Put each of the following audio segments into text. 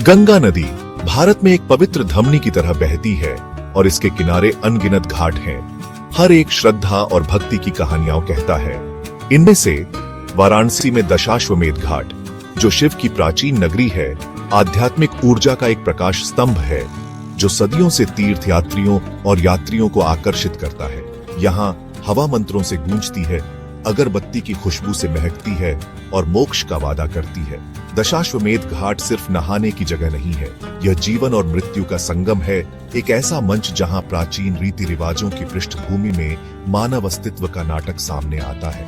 गंगा नदी भारत में एक पवित्र धमनी की तरह बहती है और इसके किनारे अनगिनत घाट हैं। हर एक श्रद्धा और भक्ति की कहानियां कहता है। इनमें से वाराणसी में दशाश्वमेध घाट, जो शिव की प्राचीन नगरी है, आध्यात्मिक ऊर्जा का एक प्रकाश स्तंभ है जो सदियों से तीर्थ यात्रियों और यात्रियों को आकर्षित करता है। यहाँ हवा मंत्रों से गूंजती है, अगरबत्ती की खुशबू से महकती है और मोक्ष का वादा करती है। दशाश्वमेध घाट सिर्फ नहाने की जगह नहीं है, यह जीवन और मृत्यु का संगम है, एक ऐसा मंच जहां प्राचीन रीति रिवाजों की पृष्ठभूमि में मानव अस्तित्व का नाटक सामने आता है।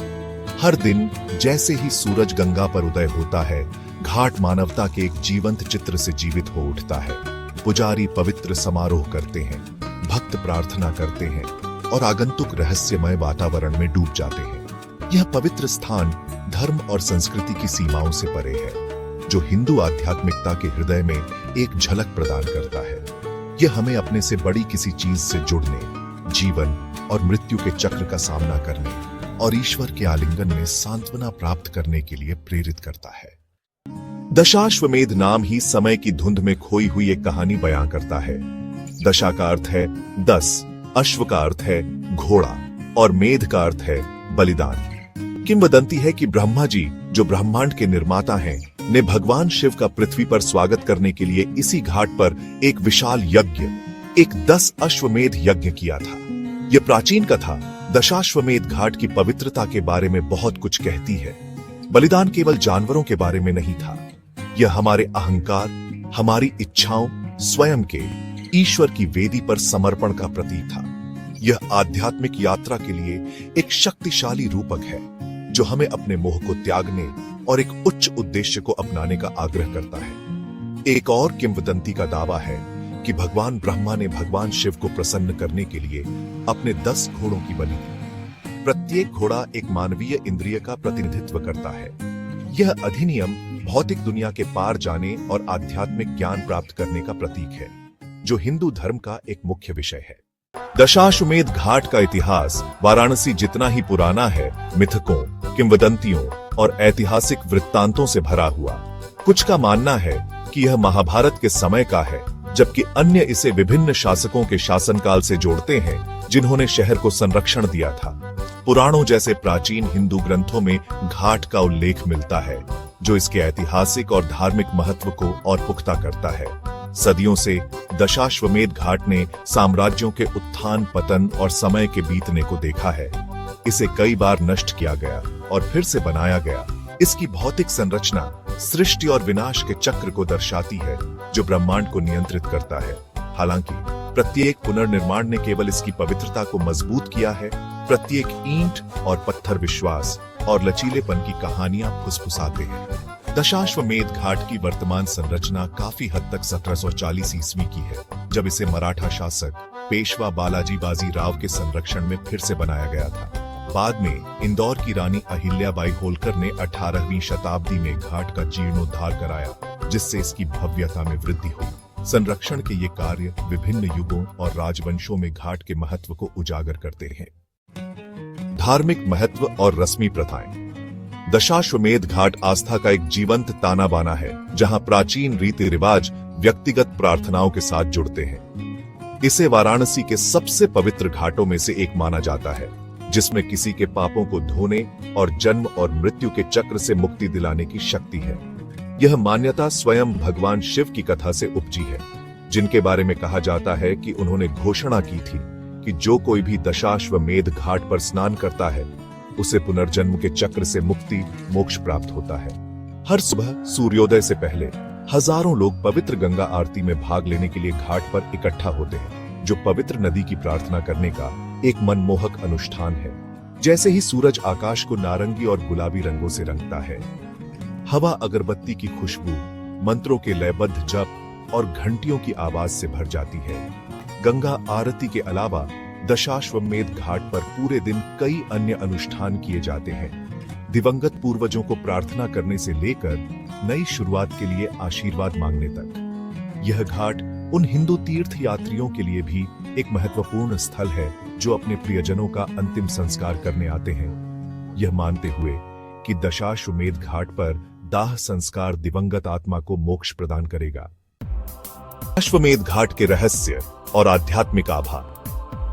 हर दिन जैसे ही सूरज गंगा पर उदय होता है, घाट मानवता के एक जीवंत चित्र से जीवित हो उठता है। पुजारी पवित्र समारोह करते हैं, भक्त प्रार्थना करते हैं और आगंतुक रहस्यमय वातावरण में डूब जाते हैं। यह पवित्र स्थान धर्म और संस्कृति की सीमाओं से परे है, जो हिंदू आध्यात्मिकता के हृदय में एक झलक प्रदान करता है। यह हमें अपने से बड़ी किसी चीज से जुड़ने, जीवन और मृत्यु के चक्र का सामना करने और ईश्वर के आलिंगन में सांत्वना प्राप्त करने के लिए प्रेरित करता है। दशाश्वमेध नाम ही समय की धुंध में खोई हुई एक कहानी बयां करता है। दशा का अर्थ है 10, अश्व का अर्थ है घोड़ा और मेध का अर्थ है बलिदान। किंवदंती है कि ब्रह्मा जी, जो ब्रह्मांड के निर्माता हैं, ने भगवान शिव का पृथ्वी पर स्वागत करने के लिए इसी घाट पर एक विशाल यज्ञ, एक 10 अश्वमेध यज्ञ किया था। यह प्राचीन कथा दशाश्वमेध घाट की पवित्रता के बारे में बहुत कुछ कहती है। बलिदान केवल जानवरों के बारे में नहीं था, यह हमारे अहंकार, हमारी इच्छाओं, स्वयं के ईश्वर की वेदी पर समर्पण का प्रतीक था। यह आध्यात्मिक यात्रा के लिए एक शक्तिशाली रूपक है, जो हमें अपने मोह को त्यागने और एक उच्च उद्देश्य को अपनाने का आग्रह करता है। एक और किंवदंती का दावा है कि भगवान ब्रह्मा ने भगवान शिव को प्रसन्न करने के लिए अपने 10 घोड़ों की बलि दी। प्रत्येक घोड़ा एक मानवीय इंद्रिय का प्रतिनिधित्व करता है। यह अधिनियम भौतिक दुनिया के पार जाने और आध्यात्मिक ज्ञान प्राप्त करने का प्रतीक है, जो हिंदू धर्म का एक मुख्य विषय है। दशाश्वमेध घाट का इतिहास वाराणसी जितना ही पुराना है, मिथकों, किंवदंतियों और ऐतिहासिक वृत्तांतों से भरा हुआ। कुछ का मानना है कि यह महाभारत के समय का है, जबकि अन्य इसे विभिन्न शासकों के शासनकाल से जोड़ते हैं, जिन्होंने शहर को संरक्षण दिया था। पुराणों जैसे प्राचीन हिंदू ग्रंथों में घाट का उल्लेख मिलता है, जो इसके ऐतिहासिक और धार्मिक महत्व को और पुख्ता करता है। सदियों से दशाश्वमेध घाट ने साम्राज्यों के उत्थान पतन और समय के बीतने को देखा है। इसे कई बार नष्ट किया गया और फिर से बनाया गया। इसकी भौतिक संरचना सृष्टि और विनाश के चक्र को दर्शाती है, जो ब्रह्मांड को नियंत्रित करता है। हालांकि प्रत्येक पुनर्निर्माण ने केवल इसकी पवित्रता को मजबूत किया है। प्रत्येक ईंट और पत्थर विश्वास और लचीलेपन की कहानियां फुसफुसाते हैं। दशाश्वमेध घाट की वर्तमान संरचना काफी हद तक 1740 ईस्वी की है, जब इसे मराठा शासक पेशवा बालाजी बाजी राव के संरक्षण में फिर से बनाया गया था। बाद में इंदौर की रानी अहिल्याबाई होलकर ने 18वीं शताब्दी में घाट का जीर्णोद्धार कराया, जिससे इसकी भव्यता में वृद्धि हुई। संरक्षण के ये कार्य विभिन्न युगों और राजवंशों में घाट के महत्व को उजागर करते हैं। धार्मिक महत्व और रस्मी प्रथाएं। दशाश्वमेध घाट आस्था का एक जीवंत ताना बाना है, जहां प्राचीन रीति रिवाज व्यक्तिगत प्रार्थनाओं के साथ जुड़ते हैं। इसे वाराणसी के सबसे पवित्र घाटों में से एक माना जाता है, जिसमें किसी के पापों को धोने और जन्म और मृत्यु के चक्र से मुक्ति दिलाने की शक्ति है। यह मान्यता स्वयं भगवान शिव की कथा से उपजी है, जिनके बारे में कहा जाता है कि उन्होंने घोषणा की थी कि जो कोई भी दशाश्वमेध घाट पर स्नान करता है, उसे पुनर्जन्म के चक्र से मुक्ति मोक्ष प्राप्त होता है। हर सुबह सूर्योदय से पहले हजारों लोग पवित्र गंगा आरती में भाग लेने के लिए घाट पर इकट्ठा होते हैं, जो पवित्र नदी की प्रार्थना करने का एक मनमोहक अनुष्ठान है। जैसे ही सूरज आकाश को नारंगी और गुलाबी रंगों से रंगता है, हवा अगरबत्ती की खुशबू, मंत्रों के लयबद्ध जप और घंटियों की आवाज से भर जाती है। गंगा आरती के अलावा दशाश्वमेध घाट पर पूरे दिन कई अन्य अनुष्ठान किए जाते हैं। दिवंगत पूर्वजों को प्रार्थना करने से लेकर नई शुरुआत के लिए आशीर्वाद मांगने तक। यह घाट उन हिंदू तीर्थ यात्रियों के लिए भी एक महत्वपूर्ण स्थल है, जो अपने प्रियजनों का अंतिम संस्कार करने आते हैं, यह मानते हुए कि दशाश्वमेध घाट पर दाह संस्कार दिवंगत आत्मा को मोक्ष प्रदान करेगा। अश्वमेध घाट के रहस्य और आध्यात्मिक आभा।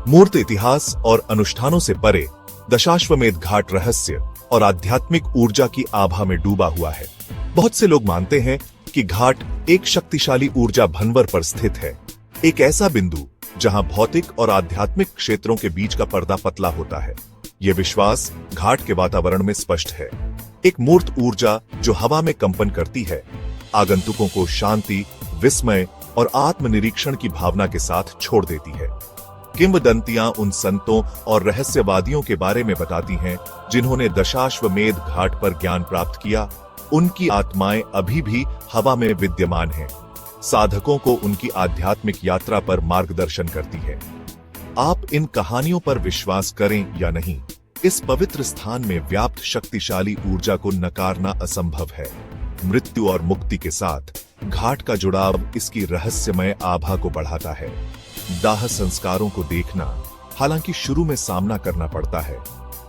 मूर्त इतिहास और अनुष्ठानों से परे दशाश्वमेध घाट रहस्य और आध्यात्मिक ऊर्जा की आभा में डूबा हुआ है। बहुत से लोग मानते हैं कि घाट एक शक्तिशाली ऊर्जा भंवर पर स्थित है, एक ऐसा बिंदु जहां भौतिक और आध्यात्मिक क्षेत्रों के बीच का पर्दा पतला होता है। यह विश्वास घाट के वातावरण में स्पष्ट है। एक मूर्त ऊर्जा जो हवा में कंपन करती है, आगंतुकों को शांति, विस्मय और आत्मनिरीक्षण की भावना के साथ छोड़ देती है। किंवदंतियां उन संतों और रहस्यवादियों के बारे में बताती हैं जिन्होंने दशाश्वमेध घाट पर ज्ञान प्राप्त किया। उनकी आत्माएं अभी भी हवा में विद्यमान हैं, साधकों को उनकी आध्यात्मिक यात्रा पर मार्गदर्शन करती है। आप इन कहानियों पर विश्वास करें या नहीं, इस पवित्र स्थान में व्याप्त शक्तिशाली ऊर्जा को नकारना असंभव है। मृत्यु और मुक्ति के साथ घाट का जुड़ाव इसकी रहस्यमय आभा को बढ़ाता है। दाह संस्कारों को देखना, हालांकि शुरू में सामना करना पड़ता है,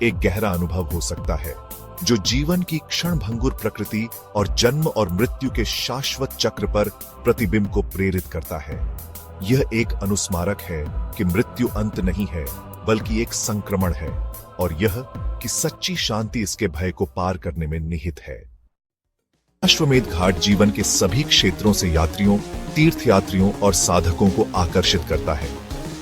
एक गहरा अनुभव हो सकता है जो जीवन की क्षणभंगुर प्रकृति और जन्म और मृत्यु के शाश्वत चक्र पर प्रतिबिंब को प्रेरित करता है। यह एक अनुस्मारक है कि मृत्यु अंत नहीं है, बल्कि एक संक्रमण है, और यह कि सच्ची शांति इसके भय को पार करने में निहित है। अश्वमेध घाट जीवन के सभी क्षेत्रों से यात्रियों, तीर्थयात्रियों और साधकों को आकर्षित करता है।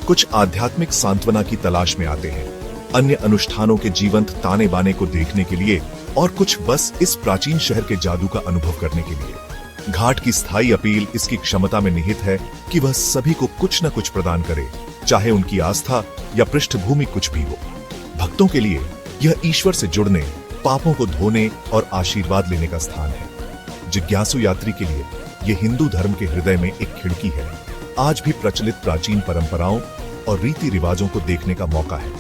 कुछ आध्यात्मिक सांत्वना की तलाश में आते हैं, अन्य अनुष्ठानों के जीवंत ताने बाने को देखने के लिए, और कुछ बस इस प्राचीन शहर के जादू का अनुभव करने के लिए। घाट की स्थायी अपील इसकी क्षमता में निहित है कि वह सभी को कुछ न कुछ प्रदान करे, चाहे उनकी आस्था या पृष्ठभूमि कुछ भी हो। भक्तों के लिए यह ईश्वर से जुड़ने, पापों को धोने और आशीर्वाद लेने का स्थान है। जिज्ञासु यात्री के लिए यह हिंदू धर्म के हृदय में एक खिड़की है। आज भी प्रचलित प्राचीन परंपराओं और रीति रिवाजों को देखने का मौका है।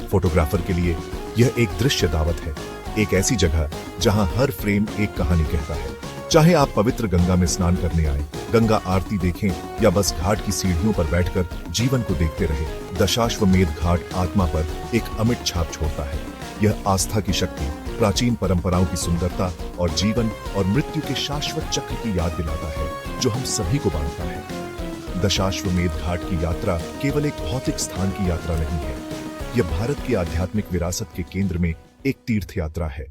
फोटोग्राफर के लिए यह एक दृश्य दावत है, एक ऐसी जगह जहां हर फ्रेम एक कहानी कहता है। चाहे आप पवित्र गंगा में स्नान करने आए, गंगा आरती देखें या बस घाट की सीढ़ियों पर बैठकर जीवन को देखते रहे, दशाश्वमेध घाट आत्मा पर एक अमिट छाप छोड़ता है। यह आस्था की शक्ति, प्राचीन परंपराओं की सुंदरता और जीवन और मृत्यु के शाश्वत चक्र की याद दिलाता है, जो हम सभी को बांधता है। दशाश्वमेध घाट की यात्रा केवल एक भौतिक स्थान की यात्रा नहीं है, यह भारत की आध्यात्मिक विरासत के केंद्र में एक तीर्थ यात्रा है।